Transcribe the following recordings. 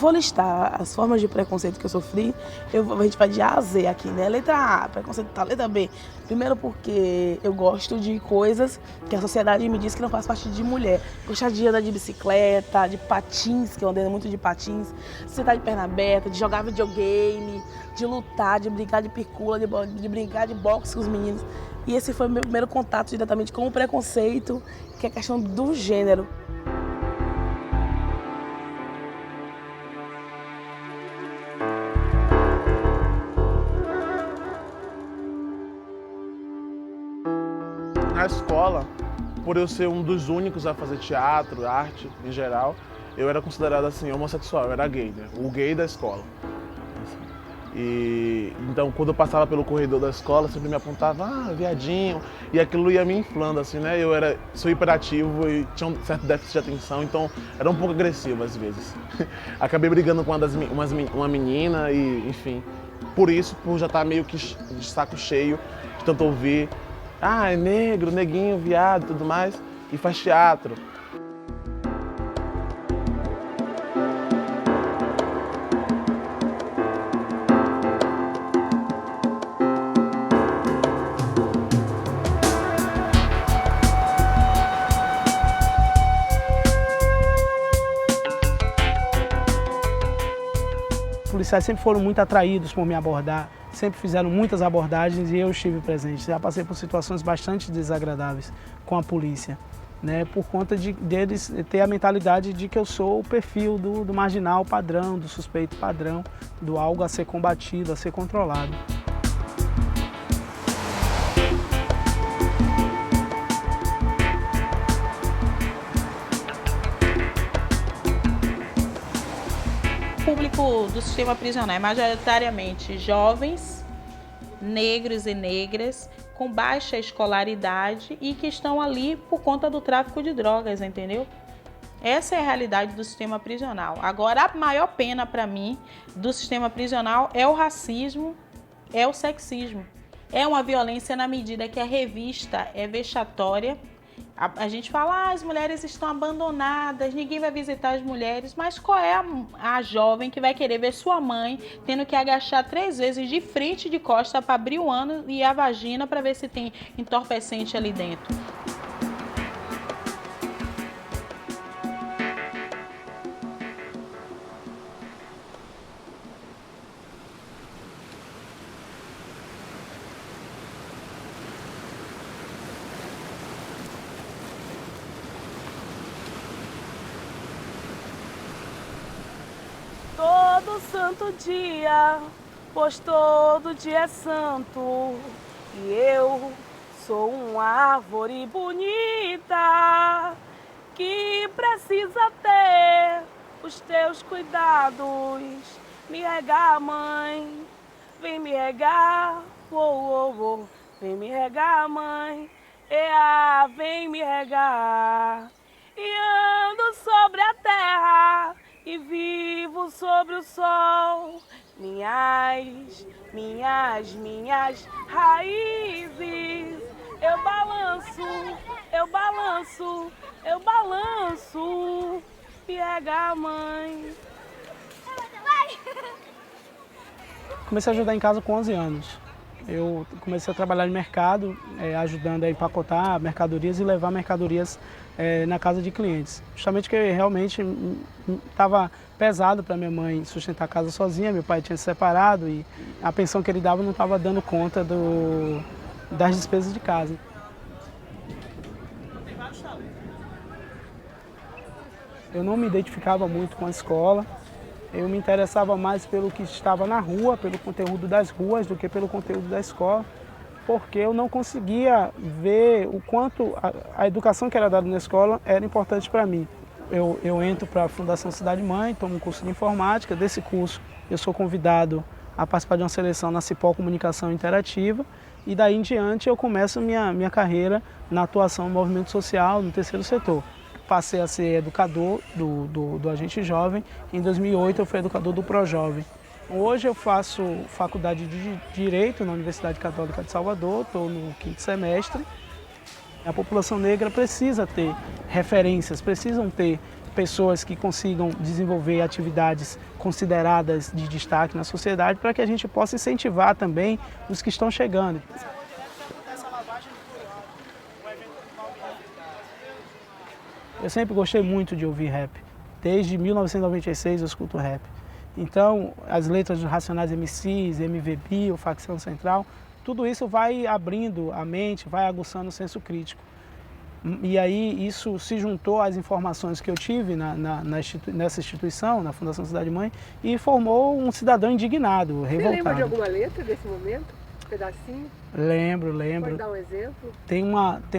for listar as formas de preconceito que eu sofri, a gente vai de A a Z aqui, né? Letra A, preconceito tal. Letra B, primeiro porque eu gosto de coisas que a sociedade me diz que não faz parte de mulher. Gostar de andar de bicicleta, de patins, que eu andei muito de patins, de sentar de perna aberta, de jogar videogame, de lutar, de brincar de pircula, de brincar de boxe com os meninos. E esse foi o meu primeiro contato diretamente com o preconceito, que é a questão do gênero. Na escola, por eu ser um dos únicos a fazer teatro, arte em geral, eu era considerado assim homossexual, eu era gay, né? O gay da escola. E então quando eu passava pelo corredor da escola, sempre me apontava, viadinho, e aquilo ia me inflando assim, né? Sou hiperativo e tinha um certo déficit de atenção, então era um pouco agressivo às vezes. Acabei brigando com uma menina e, enfim, por já estar meio que de saco cheio de tanto ouvir, é negro, neguinho, viado e tudo mais, e faz teatro. Os policiais sempre foram muito atraídos por me abordar, sempre fizeram muitas abordagens e eu estive presente. Já passei por situações bastante desagradáveis com a polícia, né, por conta deles ter a mentalidade de que eu sou o perfil do marginal padrão, do suspeito padrão, do algo a ser combatido, a ser controlado. O público do sistema prisional é majoritariamente jovens, negros e negras, com baixa escolaridade e que estão ali por conta do tráfico de drogas, entendeu? Essa é a realidade do sistema prisional. Agora, a maior pena para mim do sistema prisional é o racismo, é o sexismo. É uma violência na medida que a revista é vexatória. A gente fala, as mulheres estão abandonadas, ninguém vai visitar as mulheres, mas qual é a jovem que vai querer ver sua mãe tendo que agachar 3 vezes de frente e de costa para abrir o ânus e a vagina para ver se tem entorpecente ali dentro? Todo santo dia, pois todo dia é santo, e eu sou uma árvore bonita que precisa ter os teus cuidados. Me regar, mãe, vem me regar, vem me regar, mãe, vem me regar. E ando sobre a terra e vivo sobre o sol, minhas raízes. Eu balanço, me rega, mãe. Comecei a ajudar em casa com 11 anos. Eu comecei a trabalhar no mercado, ajudando a empacotar mercadorias e levar mercadorias na casa de clientes. Justamente porque realmente estava pesado para minha mãe sustentar a casa sozinha, meu pai tinha se separado e a pensão que ele dava não estava dando conta das despesas de casa. Eu não me identificava muito com a escola, eu me interessava mais pelo que estava na rua, pelo conteúdo das ruas, do que pelo conteúdo da escola, porque eu não conseguia ver o quanto a educação que era dada na escola era importante para mim. Eu entro para a Fundação Cidade Mãe, tomo um curso de informática. Desse curso eu sou convidado a participar de uma seleção na Cipó Comunicação Interativa e daí em diante eu começo minha carreira na atuação no movimento social, no terceiro setor. Passei a ser educador do Agente Jovem. Em 2008 eu fui educador do ProJovem. Hoje eu faço faculdade de Direito na Universidade Católica de Salvador, estou no 5º semestre. A população negra precisa ter referências, precisam ter pessoas que consigam desenvolver atividades consideradas de destaque na sociedade para que a gente possa incentivar também os que estão chegando. Eu sempre gostei muito de ouvir rap. Desde 1996 eu escuto rap. Então, as letras dos Racionais MCs, MVB, o Facção Central, tudo isso vai abrindo a mente, vai aguçando o senso crítico. E aí isso se juntou às informações que eu tive nessa instituição, na Fundação Cidade Mãe, e formou um cidadão indignado, revoltado. Você lembra de alguma letra desse momento? Um pedacinho? Lembro. Pode dar um exemplo? Tem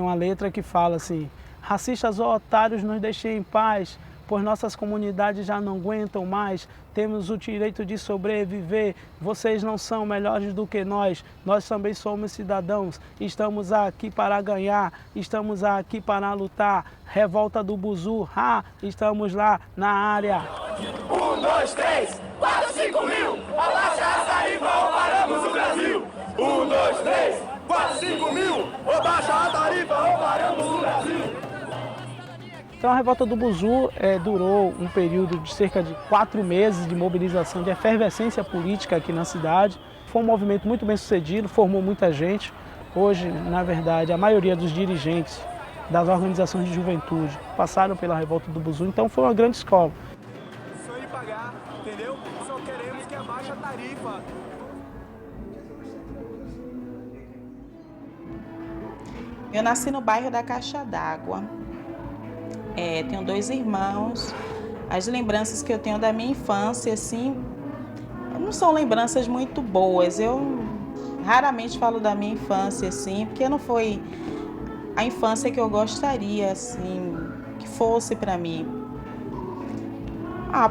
uma letra que fala assim: racistas ou otários, nos deixem em paz, pois nossas comunidades já não aguentam mais. Temos o direito de sobreviver, vocês não são melhores do que nós também somos cidadãos. Estamos aqui para ganhar, estamos aqui para lutar. Revolta do Buzu, estamos lá na área. 1, 2, 3, 4, 5 mil, abaixa a tarifa ou paramos o Brasil. 1, 2, 3, 4, 5 mil, abaixa a tarifa ou paramos o Brasil. Então a revolta do Buzu durou um período de cerca de 4 meses de mobilização, de efervescência política aqui na cidade. Foi um movimento muito bem sucedido, formou muita gente. Hoje, na verdade, a maioria dos dirigentes das organizações de juventude passaram pela revolta do Buzu, então foi uma grande escola. Sonho em pagar, entendeu? Só queremos que abaixe a tarifa. Eu nasci no bairro da Caixa d'Água. Tenho 2 irmãos. As lembranças que eu tenho da minha infância, assim, não são lembranças muito boas. Eu raramente falo da minha infância, assim, porque não foi a infância que eu gostaria, assim, que fosse para mim.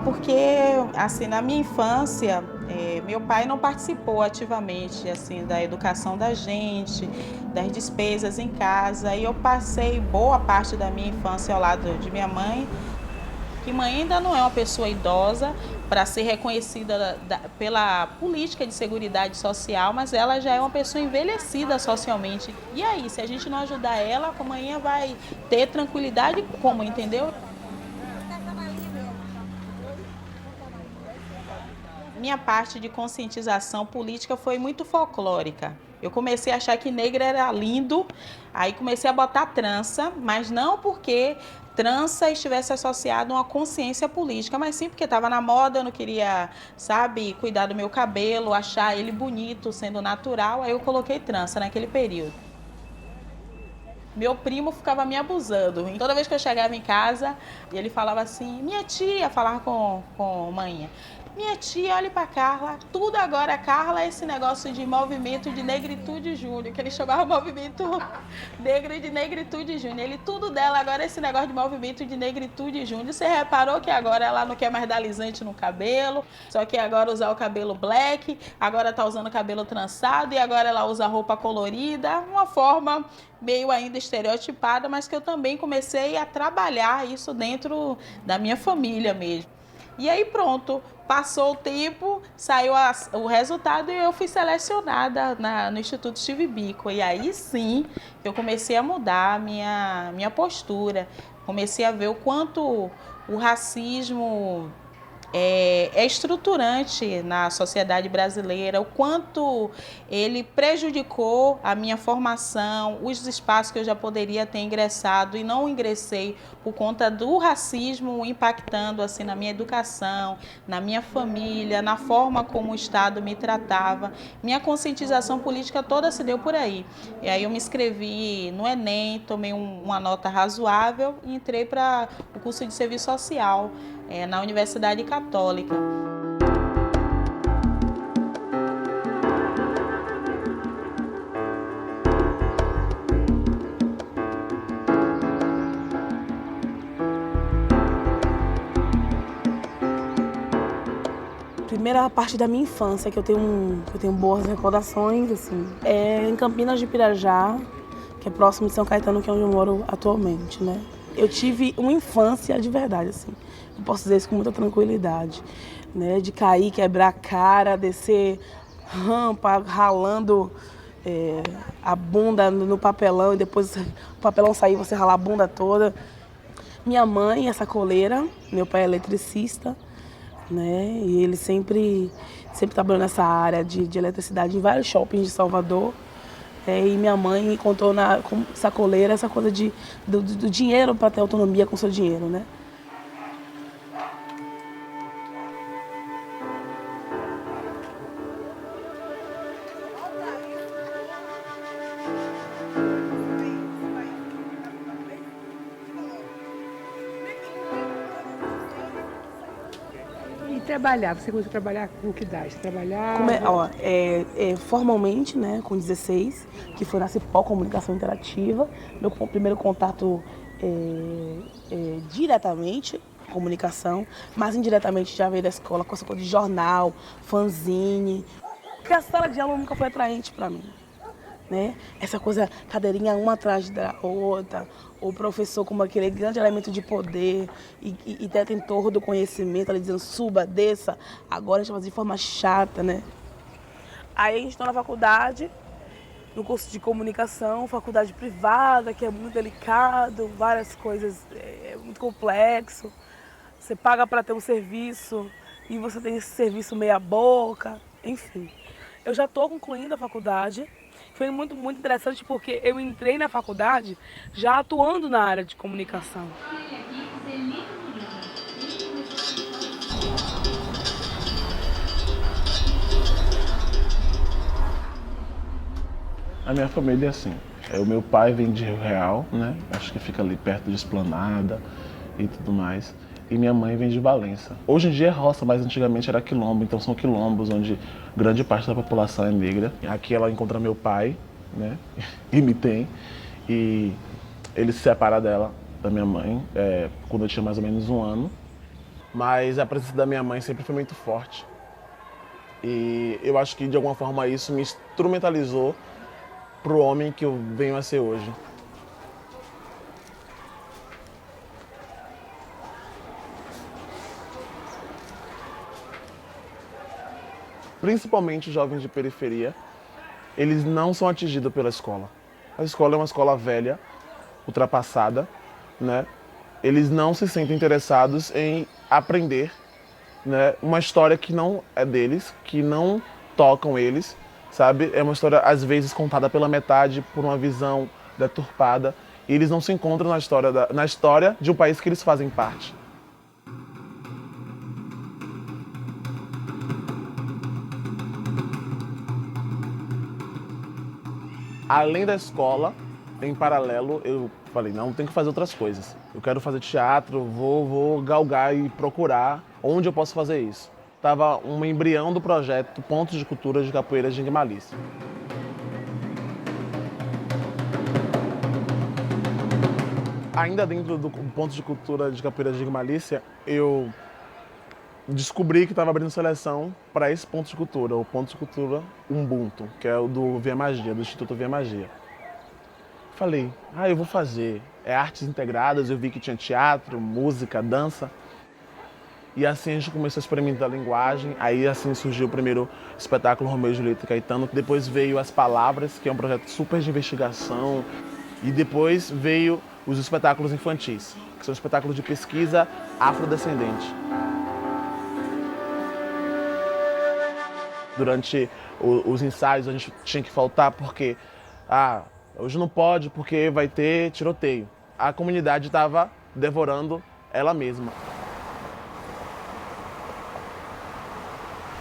Porque, assim, na minha infância, meu pai não participou ativamente, assim, da educação da gente, das despesas em casa. E eu passei boa parte da minha infância ao lado de minha mãe, que mãe ainda não é uma pessoa idosa para ser reconhecida pela política de seguridade social, mas ela já é uma pessoa envelhecida socialmente. E aí, se a gente não ajudar ela, a mãe vai ter tranquilidade como, entendeu? Minha parte de conscientização política foi muito folclórica. Eu comecei a achar que negro era lindo, aí comecei a botar trança, mas não porque trança estivesse associado a uma consciência política, mas sim porque estava na moda, eu não queria, cuidar do meu cabelo, achar ele bonito, sendo natural, aí eu coloquei trança naquele período. Meu primo ficava me abusando. E toda vez que eu chegava em casa, ele falava assim, minha tia, falava com mãe, minha tia, olha pra Carla, tudo agora, Carla, esse negócio de movimento de negritude júnior, que ele chamava movimento negro de negritude júnior. Ele, tudo dela agora, esse negócio de movimento de negritude júnior. Você reparou que agora ela não quer mais dar alisante no cabelo, só que agora usar o cabelo black, agora tá usando o cabelo trançado e agora ela usa roupa colorida, uma forma meio ainda estereotipada, mas que eu também comecei a trabalhar isso dentro da minha família mesmo. E aí pronto, passou o tempo, saiu o resultado e eu fui selecionada no Instituto Steve Biko. E aí sim, eu comecei a mudar a minha postura. Comecei a ver o quanto o racismo é estruturante na sociedade brasileira, o quanto ele prejudicou a minha formação, os espaços que eu já poderia ter ingressado e não ingressei por conta do racismo impactando assim na minha educação, na minha família, na forma como o Estado me tratava. Minha conscientização política toda se deu por aí. E aí eu me inscrevi no Enem, tomei uma nota razoável e entrei para o curso de serviço social na Universidade Católica. Primeira parte da minha infância que eu tenho boas recordações, assim, é em Campinas de Pirajá, que é próximo de São Caetano, que é onde eu moro atualmente, né? Eu tive uma infância de verdade, assim. Eu posso dizer isso com muita tranquilidade, né? De cair, quebrar a cara, descer rampa, ralando a bunda no papelão e depois o papelão sair, você ralar a bunda toda. Minha mãe é sacoleira, meu pai é eletricista, né? E ele sempre trabalhou nessa área de eletricidade em vários shoppings de Salvador. E minha mãe me contou como sacoleira essa coisa do dinheiro para ter autonomia com o seu dinheiro, né? E trabalhar, você começou a trabalhar com que idade? Trabalhar... Formalmente, né, com 16, que foi na Cipó Comunicação Interativa, meu primeiro contato diretamente com comunicação, mas indiretamente já veio da escola com essa coisa de jornal, fanzine, porque a sala de aula nunca foi atraente para mim. Né? Essa coisa, cadeirinha uma atrás da outra, o professor como aquele grande elemento de poder e detentor do conhecimento, ali dizendo suba, desça, agora a gente faz de forma chata, né? Aí a gente está na faculdade, no curso de comunicação, faculdade privada, que é muito delicado, várias coisas, é muito complexo. Você paga para ter um serviço e você tem esse serviço meia boca, enfim. Eu já estou concluindo a faculdade. Foi muito interessante porque eu entrei na faculdade já atuando na área de comunicação. A minha família é assim. O meu pai vem de Rio Real, né? Acho que fica ali perto de Esplanada e tudo mais. E minha mãe vem de Valença. Hoje em dia é roça, mas antigamente era quilombo. Então são quilombos onde grande parte da população é negra. Aqui ela encontra meu pai, né? E me tem. E ele se separa da minha mãe, quando eu tinha mais ou menos 1 ano. Mas a presença da minha mãe sempre foi muito forte. E eu acho que de alguma forma isso me instrumentalizou pro homem que eu venho a ser hoje. Principalmente os jovens de periferia, eles não são atingidos pela escola. A escola é uma escola velha, ultrapassada, né? Eles não se sentem interessados em aprender, né, uma história que não é deles, que não tocam eles, sabe? É uma história, às vezes, contada pela metade, por uma visão deturpada, e eles não se encontram na história de um país que eles fazem parte. Além da escola, em paralelo, eu falei, não, tem que fazer outras coisas. Eu quero fazer teatro, vou galgar e procurar onde eu posso fazer isso. Estava um embrião do projeto Pontos de Cultura de Capoeira de Malícia. Ainda dentro do Pontos de Cultura de Capoeira de Malícia, eu descobri que estava abrindo seleção para esse ponto de cultura, o ponto de cultura Ubuntu, que é o do Via Magia, do Instituto Via Magia. Falei, eu vou fazer. É artes integradas, eu vi que tinha teatro, música, dança. E assim a gente começou a experimentar a linguagem, aí assim surgiu o primeiro espetáculo Romeu e Julieta e Caetano, depois veio As Palavras, que é um projeto super de investigação, e depois veio os espetáculos infantis, que são espetáculos de pesquisa afrodescendente. Durante os ensaios a gente tinha que faltar porque, hoje não pode porque vai ter tiroteio. A comunidade estava devorando ela mesma.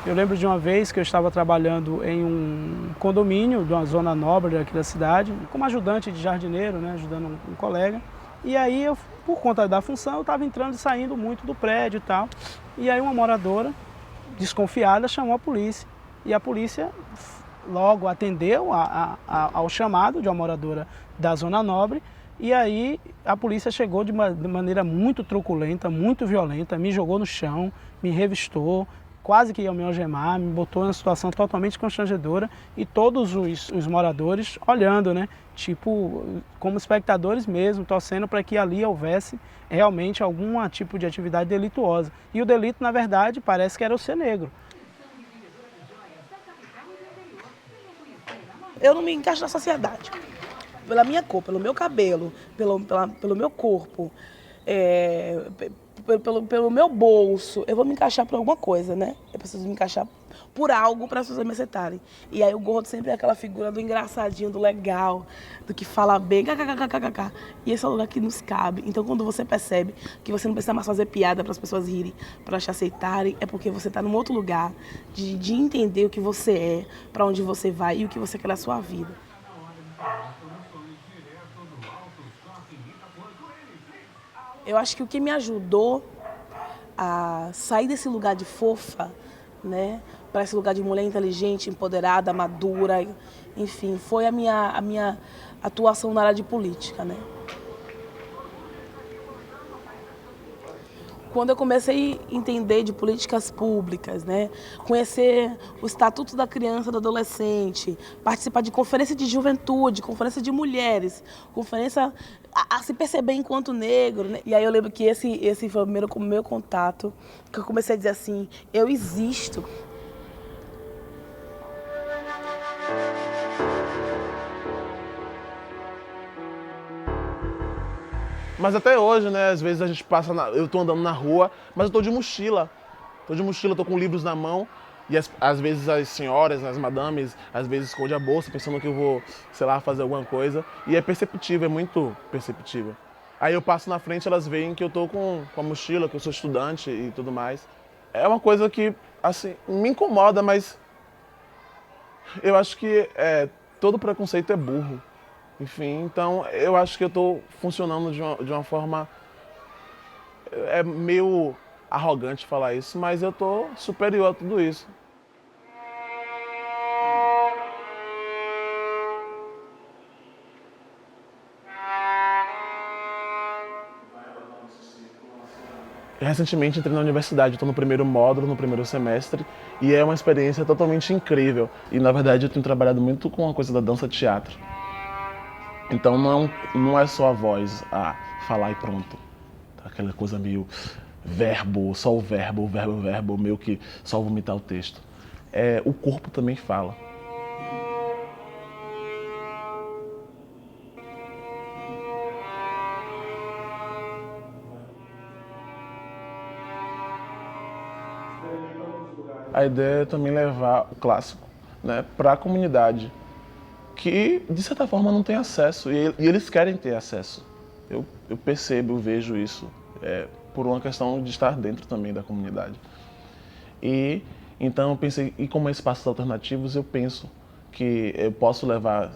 Eu lembro de uma vez que eu estava trabalhando em um condomínio de uma zona nobre aqui da cidade, como ajudante de jardineiro, né, ajudando um colega. E aí, por conta da função, eu estava entrando e saindo muito do prédio e tal. E aí uma moradora, desconfiada, chamou a polícia. E a polícia logo atendeu ao chamado de uma moradora da Zona Nobre. E aí a polícia chegou de maneira muito truculenta, muito violenta, me jogou no chão, me revistou, quase que ia me algemar, me botou em uma situação totalmente constrangedora. E todos os moradores olhando, né? Tipo, como espectadores mesmo, torcendo para que ali houvesse realmente algum tipo de atividade delituosa. E o delito, na verdade, parece que era eu ser negro. Eu não me encaixo na sociedade. Pela minha cor, pelo meu cabelo, pelo meu corpo. pelo meu bolso, eu vou me encaixar por alguma coisa, né? Eu preciso me encaixar por algo para as pessoas me aceitarem. E aí o gordo sempre é aquela figura do engraçadinho, do legal, do que fala bem, kkkkkk. E esse é o lugar que nos cabe. Então quando você percebe que você não precisa mais fazer piada para as pessoas rirem, para te aceitarem, é porque você está num outro lugar de entender o que você é, para onde você vai e o que você quer na sua vida. Eu acho que o que me ajudou a sair desse lugar de fofa, né, para esse lugar de mulher inteligente, empoderada, madura, enfim, foi a minha atuação na área de política, né. Quando eu comecei a entender de políticas públicas, né, conhecer o Estatuto da Criança e do Adolescente, participar de conferência de juventude, conferência de mulheres, conferência a se perceber enquanto negro, né? E aí eu lembro que esse foi o meu contato, que eu comecei a dizer assim, eu existo. Mas até hoje, né, às vezes a gente passa, eu tô andando na rua, mas eu tô de mochila. Tô com livros na mão e às vezes as senhoras, as madames, às vezes esconde a bolsa pensando que eu vou, sei lá, fazer alguma coisa. E é perceptível, é muito perceptível. Aí eu passo na frente, elas veem que eu tô com a mochila, que eu sou estudante e tudo mais. É uma coisa que, assim, me incomoda, mas eu acho que todo preconceito é burro. Enfim, então eu acho que eu estou funcionando de uma forma... É meio arrogante falar isso, mas eu estou superior a tudo isso. Recentemente entrei na universidade, estou no primeiro módulo, no primeiro semestre, e é uma experiência totalmente incrível. E na verdade eu tenho trabalhado muito com a coisa da dança-teatro. Então não é só a voz, falar e pronto. Aquela coisa meio verbo, só o verbo, meio que só vomitar o texto. O corpo também fala. A ideia é também levar o clássico, né, para a comunidade, que de certa forma não tem acesso, e eles querem ter acesso. Eu percebo, eu vejo isso, por uma questão de estar dentro também da comunidade. E então eu pensei, e como espaços alternativos, eu penso que eu posso levar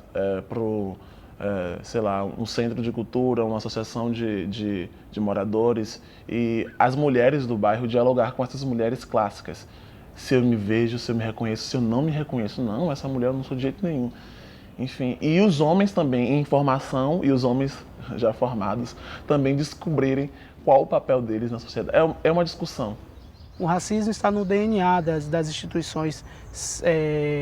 sei lá, um centro de cultura, uma associação de moradores, e as mulheres do bairro dialogar com essas mulheres clássicas. Se eu me vejo, se eu me reconheço, se eu não me reconheço, não, essa mulher eu não sou de jeito nenhum. Enfim, e os homens também em formação, e os homens já formados também descobrirem qual o papel deles na sociedade. É uma discussão. O racismo está no DNA das instituições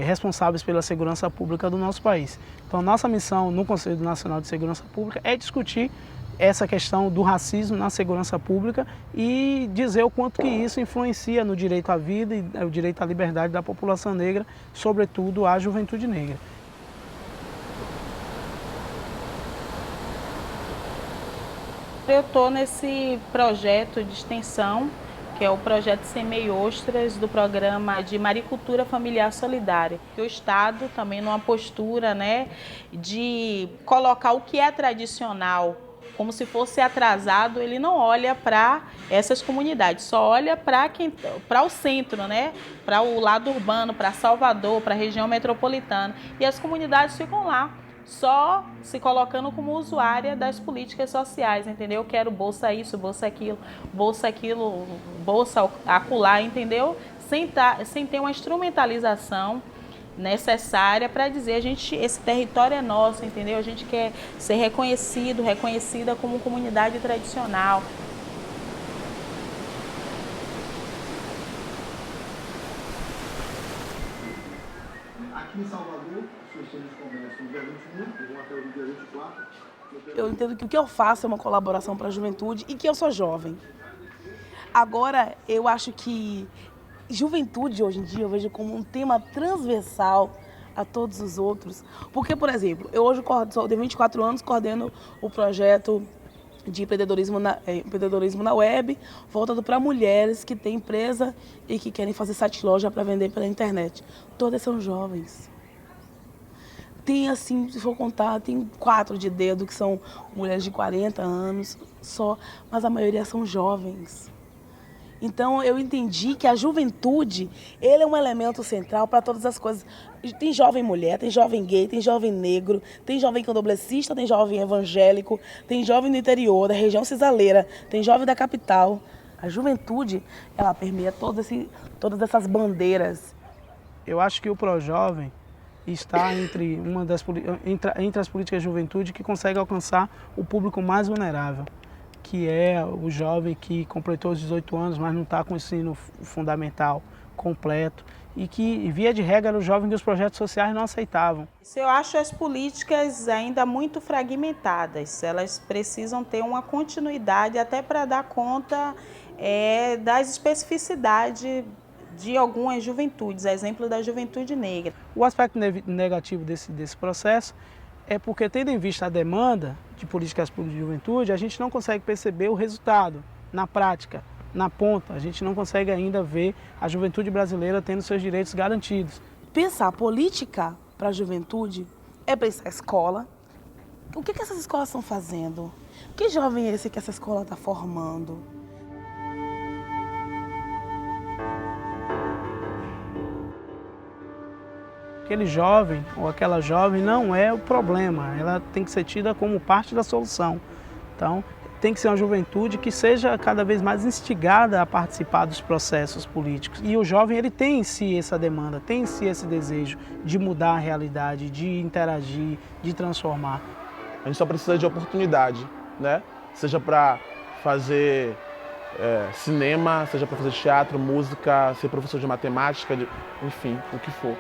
responsáveis pela segurança pública do nosso país. Então, nossa missão no Conselho Nacional de Segurança Pública é discutir essa questão do racismo na segurança pública e dizer o quanto que isso influencia no direito à vida e o direito à liberdade da população negra, sobretudo a juventude negra. Eu estou nesse projeto de extensão, que é o projeto Semeie Ostras, do programa de Maricultura Familiar Solidária. O Estado também numa postura, né, de colocar o que é tradicional como se fosse atrasado, ele não olha para essas comunidades, só olha para o centro, né? Para o lado urbano, para Salvador, para a região metropolitana. E as comunidades ficam lá, só se colocando como usuária das políticas sociais, entendeu? Eu quero bolsa isso, bolsa aquilo, bolsa acolá, entendeu? Sem ter uma instrumentalização necessária para dizer, esse território é nosso, entendeu? A gente quer ser reconhecida como comunidade tradicional. Aqui em Salvador, as sessões começam dia 21 e vão até o dia 24. Eu entendo que o que eu faço é uma colaboração para a juventude e que eu sou jovem. Agora, eu acho que juventude hoje em dia eu vejo como um tema transversal a todos os outros. Porque, por exemplo, eu hoje tenho 24 anos, coordeno o projeto de empreendedorismo na web, voltado para mulheres que têm empresa e que querem fazer site loja para vender pela internet. Todas são jovens. Tem, assim, se for contar, tem 4 de dedo que são mulheres de 40 anos só, mas a maioria são jovens. Então, eu entendi que a juventude, ele é um elemento central para todas as coisas. Tem jovem mulher, tem jovem gay, tem jovem negro, tem jovem candomblessista, tem jovem evangélico, tem jovem do interior, da região cisaleira, tem jovem da capital. A juventude, ela permeia todas essas bandeiras. Eu acho que o ProJovem está entre as políticas de juventude que consegue alcançar o público mais vulnerável, que é o jovem que completou os 18 anos, mas não está com o ensino fundamental completo e que, via de regra, era o jovem que os projetos sociais não aceitavam. Eu acho as políticas ainda muito fragmentadas, elas precisam ter uma continuidade até para dar conta das especificidades de algumas juventudes, exemplo da juventude negra. O aspecto negativo desse processo é porque, tendo em vista a demanda de políticas públicas de juventude, a gente não consegue perceber o resultado na prática, na ponta. A gente não consegue ainda ver a juventude brasileira tendo seus direitos garantidos. Pensar política para a juventude é pensar escola. O que essas escolas estão fazendo? Que jovem é esse que essa escola está formando? Aquele jovem ou aquela jovem não é o problema, ela tem que ser tida como parte da solução. Então, tem que ser uma juventude que seja cada vez mais instigada a participar dos processos políticos. E o jovem, ele tem em si essa demanda, tem em si esse desejo de mudar a realidade, de interagir, de transformar. A gente só precisa de oportunidade, né? Seja para fazer cinema, seja para fazer teatro, música, ser professor de matemática, enfim, o que for.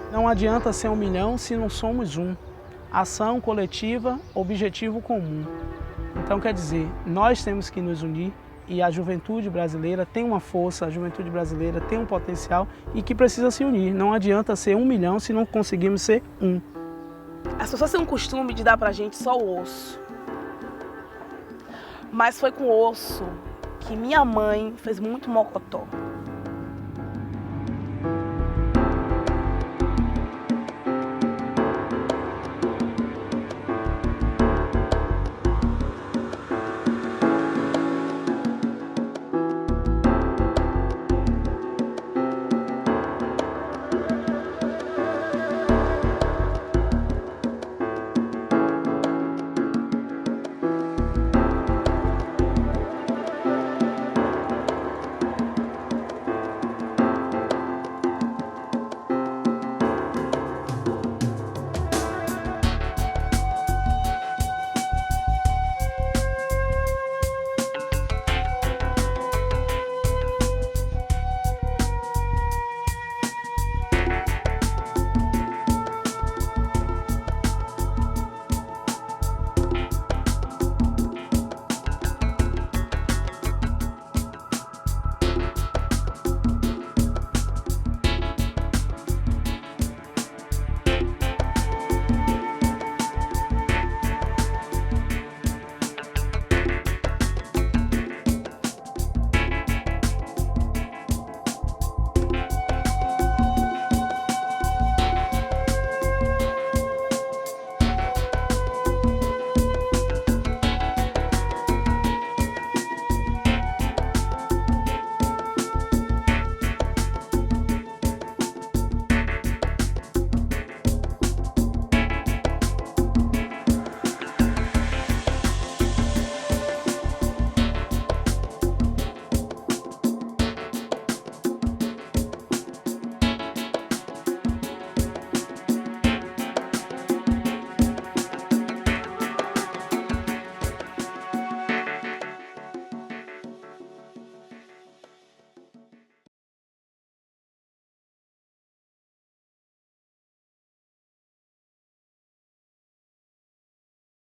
Não adianta ser 1 milhão se não somos um. Ação coletiva, objetivo comum. Então, quer dizer, nós temos que nos unir e a juventude brasileira tem uma força, a juventude brasileira tem um potencial e que precisa se unir. Não adianta ser 1 milhão se não conseguimos ser um. As pessoas têm um costume de dar pra gente só o osso. Mas foi com o osso que minha mãe fez muito mocotó.